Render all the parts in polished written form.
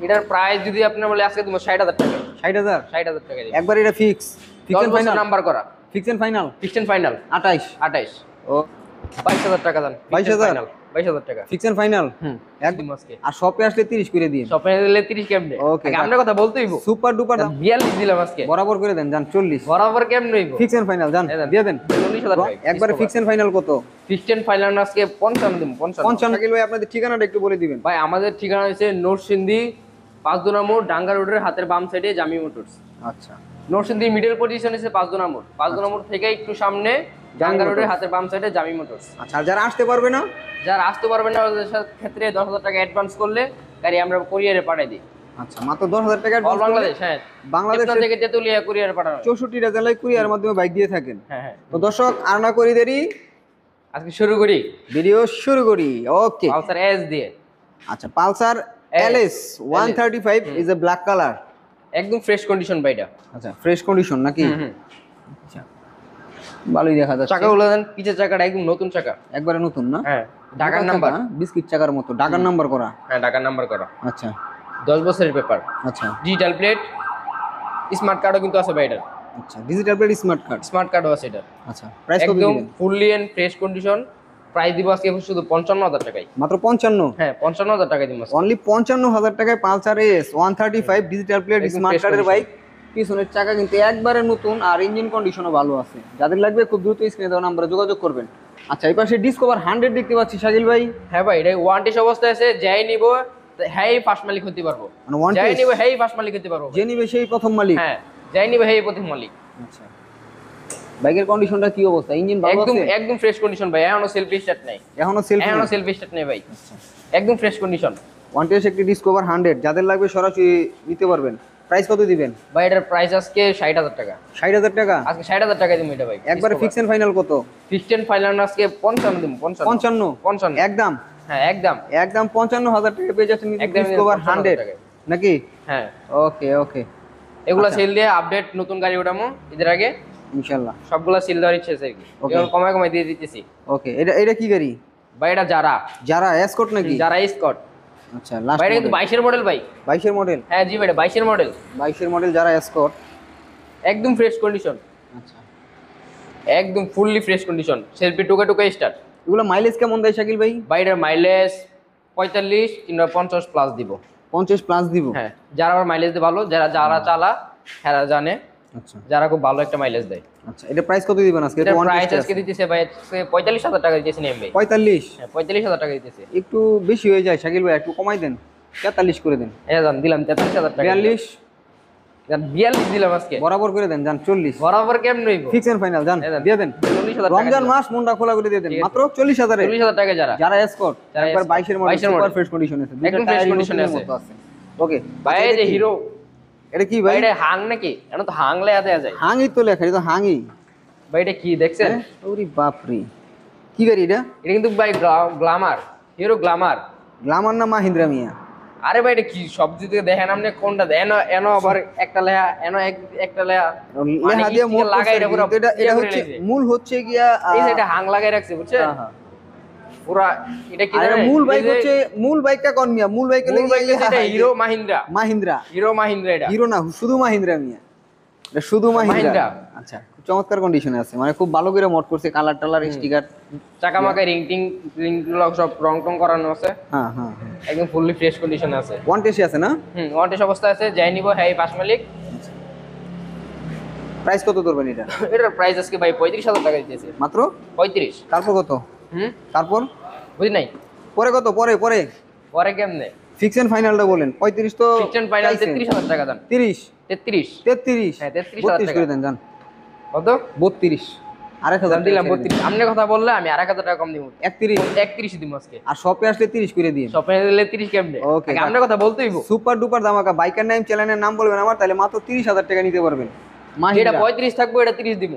এটার প্রাইস যদি আপনি বলে আজকে তুমি 60,000 টাকা। 60,000 60,000 টাকা দিই একবার। এটা ফিক্স ফিক্স ফাইনাল নাম্বার করা। ফিক্স এন্ড ফাইনাল 28 28 ও 22,000 টাকা দেন। 22,000 22,000 টাকা ফিক্স এন্ড ফাইনাল। একদম আজকে। আর শপে আসলে 30 করে দিন। শপে নিলে 30 কেমনে? ওকে আমরা কথা বলতে হইব। সুপার ডুপার 42 দিলাম আজকে। বরাবর করে দেন জান 40 বরাবর কেমনে হইব? ফিক্স এন্ড ফাইনাল জান দিয়ে দেন 40,000 টাকা একবারে। ফিক্স এন্ড ফাইনাল কত? ফিক্সড এন্ড ফাইনাল আজকে 55 দিন। 55 শাকিল ভাই আপনাদের ঠিকানাটা একটু বলে দিবেন। ভাই আমাদের ঠিকানা হচ্ছে নরসিংদী 5 নম্বর ডাঙ্গা রোডের হাতের বাম সাইডে জামি মোটরস। আচ্ছা নরসিংদী মিডল পজিশন হচ্ছে 5 নম্বর। 5 নম্বর থেকে একটু সামনে ডাঙ্গা রোডের হাতের বাম সাইডে জামি মোটরস। আচ্ছা আর যারা আসতে পারবে না, যারা আসতে পারবে না ওদের ক্ষেত্রে 10,000 টাকা অ্যাডভান্স করলে গাড়ি আমরা কুরিয়ারে পাঠিয়ে দিই। আচ্ছা মাত্র 10,000 টাকা অল বাংলাদেশ। হ্যাঁ বাংলাদেশ থেকে তেতুলিয়া কুরিয়ারে পাঠানো 64টা জেলায় কুরিয়ার মাধ্যমে বাইক দিয়ে থাকেন। হ্যাঁ। তো দর্শক আর না করি দেরি, আজকে শুরু করি, ভিডিও শুরু করি। ওকে পালসার এস দিয়ে। আচ্ছা Pulsar LS 135 is a black colour, একদম ফ্রেশ কন্ডিশন বাইটা। আচ্ছা ফ্রেশ কন্ডিশন নাকি? আচ্ছা ভালোই দেখা যাচ্ছে। চাকাগুলো দেন, পিছের চাকাটা একদম নতুন চাকা, একবারে নতুন না? হ্যাঁ ঢাকার নাম্বার, বিস্কিট চাকার মতো ঢাকার নাম্বার করা। হ্যাঁ ঢাকার নাম্বার করা। আচ্ছা 10 বছরের পেপার। আচ্ছা ডিজিটাল প্লেট, স্মার্ট কার্ডও কিন্তু আছে ভাই এটার। আচ্ছা digital plate smart card, smart কার্ডও আছে এটা। আচ্ছা প্রাইস কত একদম দিবেন? Fully and fresh condition. Price দিব আজকে শুধু 55,000 টাকায়। মাত্র 55? হ্যাঁ 55,000 টাকায় দিব। অনলি 55,000 টাকায় Pulsar S 135 digital plate smart কার্ডের বাইক। পিছনের চাকা কিন্তু একবারে নতুন আর ইঞ্জিন কন্ডিশনও ভালো আছে। যাদের লাগবে খুব দ্রুত স্ক্রিনে দেওয়া নম্বরে যোগাযোগ করবেন। আচ্ছা এই পাশে ডিসকভার 100 দেখতে পাচ্ছি শাকিল ভাই। হ্যাঁ ভাই এটা ওয়ারেন্টি অবস্থায় আছে, যাই নিব হ্যাঁ ফার্স্ট মালিক হতে পারবো। মানে যাই নিব হ্যাঁ ফার্স্ট মালিক হতে পারবো। যে নিবে সেই প্রথম মালিক। হ্যাঁ যাই নিব হ্যাঁ প্রথম মালিক। আচ্ছা বাইকের কন্ডিশনটা কি অবস্থা? ইঞ্জিন ভালো আছে? একদম ফ্রেশ কন্ডিশন ভাই, এখনো সেলফ স্টার্ট নাই। এখনো সেলফ স্টার্ট নেই ভাই। আচ্ছা একদম ফ্রেশ কন্ডিশন। 125 একটি ডিসকভার 100 যাদের লাগবে সরাসরি নিতে পারবেন। প্রাইস কত দিবেন ভাই? এটার প্রাইস আজকে 60,000 টাকা। 60,000 টাকা আজকে 60,000 টাকা দিব এটা ভাই। একবারে ফিক্স এন্ড ফাইনাল কত? ফিক্সড এন্ড ফাইনাল আজকে 55 দিব। 55 একদম। হ্যাঁ একদম 55,000 টাকা পেয়ে যাচ্ছেন ডিসকভার 100 নাকি? হ্যাঁ ওকে ওকে এগুলা সেল দিয়ে আপডেট নতুন গাড়ি ওঠামো এদের আগে ইনশাআল্লাহ। সবগুলা সেল দেওয়ার ইচ্ছে আছে আর কি। এগুলো কমায় দিয়ে দিতেছি। ওকে এটা কি গাড়ি ভাই? এটা যারা এসকর্ট নাকি? যারা স্কট। আচ্ছা লাস্ট ভাই এটা কিন্তু 22 এর মডেল ভাই। 22 এর মডেল? হ্যাঁ জি ভাই এটা 22 এর মডেল। 22 এর মডেল যারা এসকর্ট, একদম ফ্রেশ কন্ডিশন। আচ্ছা একদম ফুললি ফ্রেশ কন্ডিশন। সেলফি টুকা স্টার্ট। এগুলো মাইলেজ কেমন দেয় শাকিল ভাই? ভাই এটার মাইলেজ 45 কিংবা 50 প্লাস দিব। 50 প্লাস দিব? হ্যাঁ যারা আবার মাইলেজ দেয় ভালো, যারা চালা হেরা জানে, আচ্ছা যারা খুব ভালো একটা মাইলেজ দেয়। আচ্ছা এটা প্রাইস কত দিবেন আজকে? এটা প্রাইস আজকে দিতেছে ভাই 45,000 টাকা দিতেছে নেম ভাই। 45? হ্যাঁ 45,000 টাকা দিতেছে। একটু বেশি হয়ে যায় শাকিল ভাই, একটু কমাই দেন, 43 করে দেন। জান দিলাম 43,000 টাকা। 42? জান 42 দিলাম আজকে। বরাবর করে দেন জান 40। বরাবর কেমন হইব? ফিক্স এন্ড ফাইনাল জান দিয়ে দেন। 40,000 টাকা। রমজান মাস মনটা খোলা করে দিয়ে দেন মাত্র 40,000 এ। 40,000 টাকা যারা এসকর্ট একবার 22 এর মডেল সুপার ফ্রেশ কন্ডিশন আছে, একদম ফ্রেশ কন্ডিশনে আছে। ওকে ভাই এই যে হিরো, এটা কি ভাই? এটা হাং নাকি? এটা তো হাং লেয়া দেয়া যায়। হাংই তো লেখা, এটা তো হাংই ভাই। এটা কি দেখছেন? ওরে বাপ রে কি গাড়ি এটা? এটা কিন্তু ভাই গ্ল্যামার, হিরো গ্ল্যামার। গ্ল্যামার না মাহিন্দ্রা মিয়া? আরে ভাই এটা কি সব দিকে দেখেন আপনি কোনটা দেন? এনো আবার একটা লেয়া, এনো একটা লেয়া লেহা দিয়ে মোট লাগাই এটা পুরো। এটা হচ্ছে মূল হচ্ছে গিয়া এই যে এটা হাং লাগাই রাখছে বুঝছেন? হ্যাঁ পুরা এটা কি জানেন? মূল বাইক হচ্ছে মূল বাইকটা কোন মিয়া? মূল বাইক এটা হিরো মাহিন্দ্রা। হিরো মাহিন্দ্রা। এটা হিরো না, শুধু মাহিন্দ্রা মিয়া, এটা শুধু মাহিন্দ্রা। আচ্ছা চমৎকার কন্ডিশনে আছে, মানে খুব ভালো করে মড করছে, কালার টালার স্টিকার, চাকা মাকায় রিং সব রং টং করানো আছে। হ্যাঁ একদম ফুললি ফ্রেশ কন্ডিশনে আছে। ওয়ান টেস্ট আছে না? ওয়ারেন্টি অবস্থায় আছে, যাই নিব হ্যাঁ পাঁচ মালিক। প্রাইস কত ধরবেন এটা? এটার প্রাইস আজকে ভাই 35,000 টাকা দিতেছে মাত্র। 35? তারপর কত? তারপর বুঝি নাই। পরে কত? পরে কেমনে? ফিক্স এন্ড ফাইনালটা বলেন। 35 তো ফিক্স এন্ড ফাইনাল 33,000 টাকা দেন। 33? 33 হ্যাঁ 33,000 টাকা করে দেন জান। কত? 32 আরেকটা দিলাম 32। আপনি কথা বললে আমি 1,000 টাকা কম দিব। 31 দিব আজকে। আর শপে আসলে 30 করে দিন। শপে নিলে 30 কেমনে? ওকে আপনি কথা বলতে হইব। সুপার ডুপার ধামাকা। বাইকার নাম চ্যানেলের নাম বলবেন আমার, তাহলে মাত্র 30,000 টাকা নিতে পারবেন। এটা 35 থাকবে, এটা 30 দিব।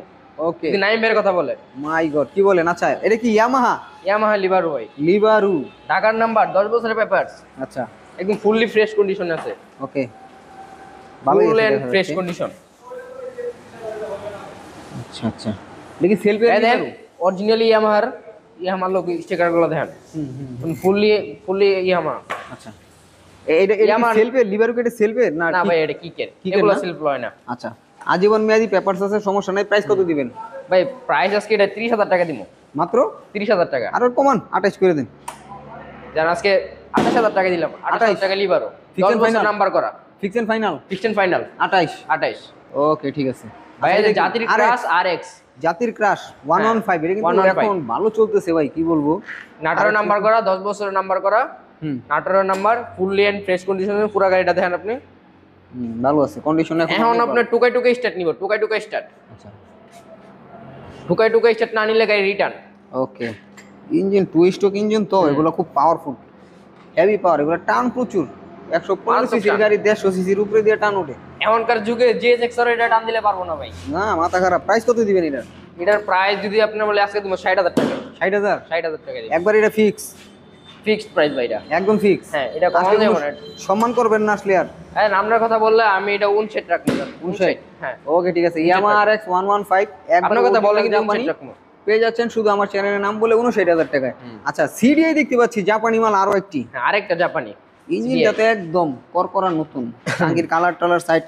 ওকে যদি নাইম বের কথা বলে। মাই গড কি বলেন? আচ্ছা এটা কি ইয়ামাহা? লিবারু ভাই। লিবারু ঢাকার নাম্বার, 10 বছরের পেপারস। আচ্ছা একদম ফুললি ফ্রেশ কন্ডিশন আছে। ওকে ভালো আছে, ফ্রেশ কন্ডিশন। আচ্ছা দেখি সেলফি দেন অরিজিনালি ইয়ামাহার লোগো স্টিকার গুলো দেখেন। ফুললি ইয়ামা। আচ্ছা এটা এটা Yamaha- সেলফে লিভারুকেটে সেলফে না না ঠিক- ভাই এটা কিকের, কিকের এগুলো না? সেলফ লয় না আচ্ছা আজীবন মেয়াদি পেপারস আছে, সমস্যা নাই। প্রাইস কত দিবেন? ভাই। প্রাইস আজকে এটা 30,000 টাকা দিব, মাত্র 30,000 টাকা। আরো কমান 28 করে দেন। যার আজকে 28,000 টাকা দিলাম, 28,000 টাকা লিবারও, Fix 10 and বছর final? নাম্বার করা, fix and final fixed final 28। 28। Okay ঠিক আছে। ভাই আচ্ছা, এই যে এটা কি? জাতির RX? ক্রাশ আরএক্স, জাতির ক্রাশ 115 এটা কিন্তু 115 এখন ভালো চলতেছে ভাই, কি বলবো। নাটোরের নাম্বার করা, 10 বছরের নাম্বার করা, হুম নাটোরের নাম্বার, ফুললি এন্ড ফ্রেশ কন্ডিশনে পুরো গাড়িটা দেখেন আপনি। ভালো আছে কন্ডিশন এখন এখন অনেক আপনার টুকাই টুকাই স্টার্ট নিব, টুকাই টুকাই স্টার্ট, ভালো। আচ্ছা টুকাই টুকাই স্টার্ট না নিলে গাড়ি return. Okay engine two stroke engine তো এগুলো খুব পাওয়ারফুল, হেভি পাওয়ার, এগুলো টান প্রচুর। 115 সিসির টান। গাড়ি 150 সিসির উপরে দিয়ে টান ওঠে এখনকার যুগে জিএক্সআর এটা টান দিলে পারবো না ভাই। না, মাথা খারাপ। প্রাইস কত দিবেন এটা? এটার প্রাইস যদি আপনার বলে আজকে তুমি 60,000 টাকা, 60,000 60,000 টাকা দিই, একবার এটা ফিক্স, ফিক্সড প্রাইস ভাই এটা। একদম ফিক্স। হ্যাঁ এটা কমানো যাবে না। সম্মান করবেন না আসলে আর। হ্যাঁ নামটার কথা বললে আমি এটা 59 রাখবো, 59? হ্যাঁ ওকে ঠিক আছে। ইয়ামাহা RX 115 আপনার কথা বলে কিন্তু জাপানি 59 রাখবো। পেয়ে যাচ্ছেন শুধু আমার চ্যানেলের নাম বলে 59,000 টাকায়। আচ্ছা সিডিআই দেখতে পাচ্ছি, জাপানি মাল আরো একটি। হ্যাঁ আরেকটা জাপানি, ইঞ্জিনটাতে একদম করকরা নতুন, টাঙ্গির কালার টালার সাইড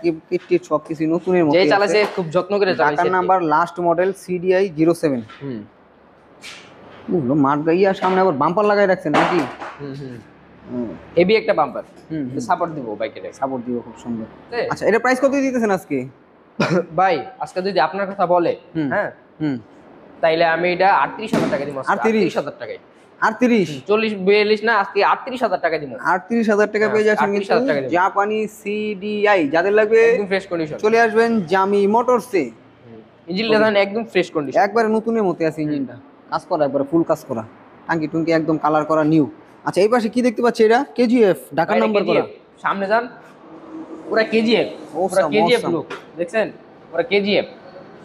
কিট সবকিছু নতুনের মতো যে চালাছে খুব যত্ন করে চালাছে। ঢাকার নাম্বার লাস্ট মডেল CDI 07। হুম বুঝলো মাঠ গাইয়া সামনে আবার বাম্পার লাগাই রাখছেন নাকি? হুম হুম হেভি একটা বাম্পার, হুম সাপোর্ট দিব বাইকের। সাপোর্ট দিব খুব সুন্দর। হ্যাঁ। আচ্ছা এটা প্রাইস কত দিতেছেন আজকে? ভাই আজকে যদি আপনার কথা বলে, হুম। হ্যাঁ হুম তাইলে আমি এটা 38,000 টাকা দিব, 38,000 টাকায়। 38 40-42 না, আজকে 38,000 টাকা দিব, 38,000 টাকা পেয়ে যাচ্ছেন 38,000 টাকা কিন্তু দেবেন। জাপানি CDI। যাদের লাগবে একদম ফ্রেশ কন্ডিশন, চলে আসবেন জামি মোটরসে। ইঞ্জিনটা দেখেন একদম ফ্রেশ কন্ডিশন। একবারে নতুনের মতো আছে ইঞ্জিনটা, কাজ করা একবারে ফুল কাজ করা, টাঙ্কি টুঙ্কি একদম কালার করা নিউ। আচ্ছা এই পাশে কি দেখতে পাচ্ছি? এটা KGF ঢাকার নাম্বার করা। সামনে যান, পুরো KGF, পুরো Awesome, KGF awesome. লুক দেখছেন, পুরো KGF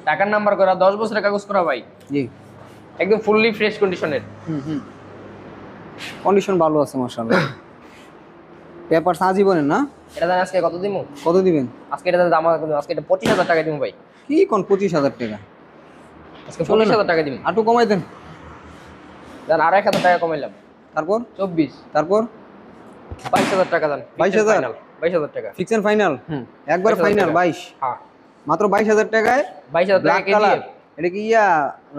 টাকার নাম্বার করা, 10 বছরের কাগজ করা ভাই, জি একদম ফুললি ফ্রেশ কন্ডিশনের। হুম কন্ডিশন ভালো আছে মাশাআল্লাহ। পেপারস আজীবনের না? এটা জানেন আজকে কত দিমু? কত দিবেন? আজকে এটা দাম আজকে এটা 25,000 টাকা দিমু ভাই, কি কোন 25,000 টাকা? আজকে 25,000 টাকা দিমু। আটু কমাই দেন। জান আর 1,000 টাকা কমাইলাম, তারপর 24, তারপর 22,000 টাকা জান, 22,000? 22,000 টাকা। ফিক্স এন্ড ফাইনাল হুম একবার 22,000 ফাইনাল টাকা। 22 হ্যাঁ মাত্র 22,000 টাকায় 22,000 টাকা ব্ল্যাক কালার। KGF এটা কি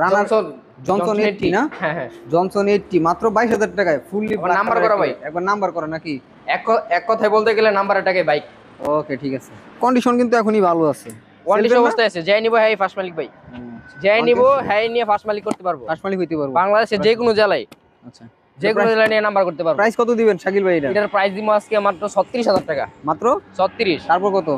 রানার জনসন 80 না? হ্যাঁ হ্যাঁ জনসন 80 মাত্র 22,000 টাকায় ফুললি আবার নাম্বার করা ভাই। একবার নাম্বার করা নাকি? এক কথায় বলতে গেলে নাম্বারের টাকায় বাইক। ওকে ঠিক আছে। কন্ডিশন কিন্তু এখনই ভালো আছে। ওয়ারেন্টি অবস্থায় আছে, যাই নিবো হ্যাঁ ফার্স্ট মালিক ভাই, যাই নিবো হ্যাঁ নিয়ে ফার্স্ট মালিক করতে পারবো। ফার্স্ট মালিক হইতে পারবো। বাংলাদেশে যে কোনো জেলায়, আচ্ছা যে কোনো জেলায় নিয়ে নাম্বার করতে পারবো। প্রাইস কত দিবেন শাকিল ভাই এটা? এটার প্রাইস দিব আজকে মাত্র 36,000 টাকা, মাত্র 36। তারপর কত?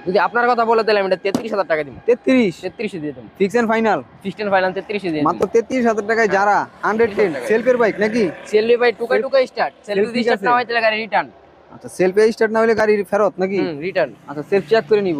যদি আপনার কথা বলে তাহলে আমি এটা 33,000 টাকা দিব, 33 33 দিয়ে দেবো, fix and final fixed and final 33 দিয়ে মাত্র 33,000 টাকায় যারা 110 টাকায়। সেলফের বাইক নাকি? সেলফি ভাই টুকা টুকা স্টার্ট, সেলফি ঠিক স্টার্ট আছে। না হয় তাহলে গাড়ি রিটার্ন। আচ্ছা সেলফে স্টার্ট না হলে গাড়ির ফেরত নাকি? রিটার্ন। আচ্ছা সেলফ চেক করে নিব।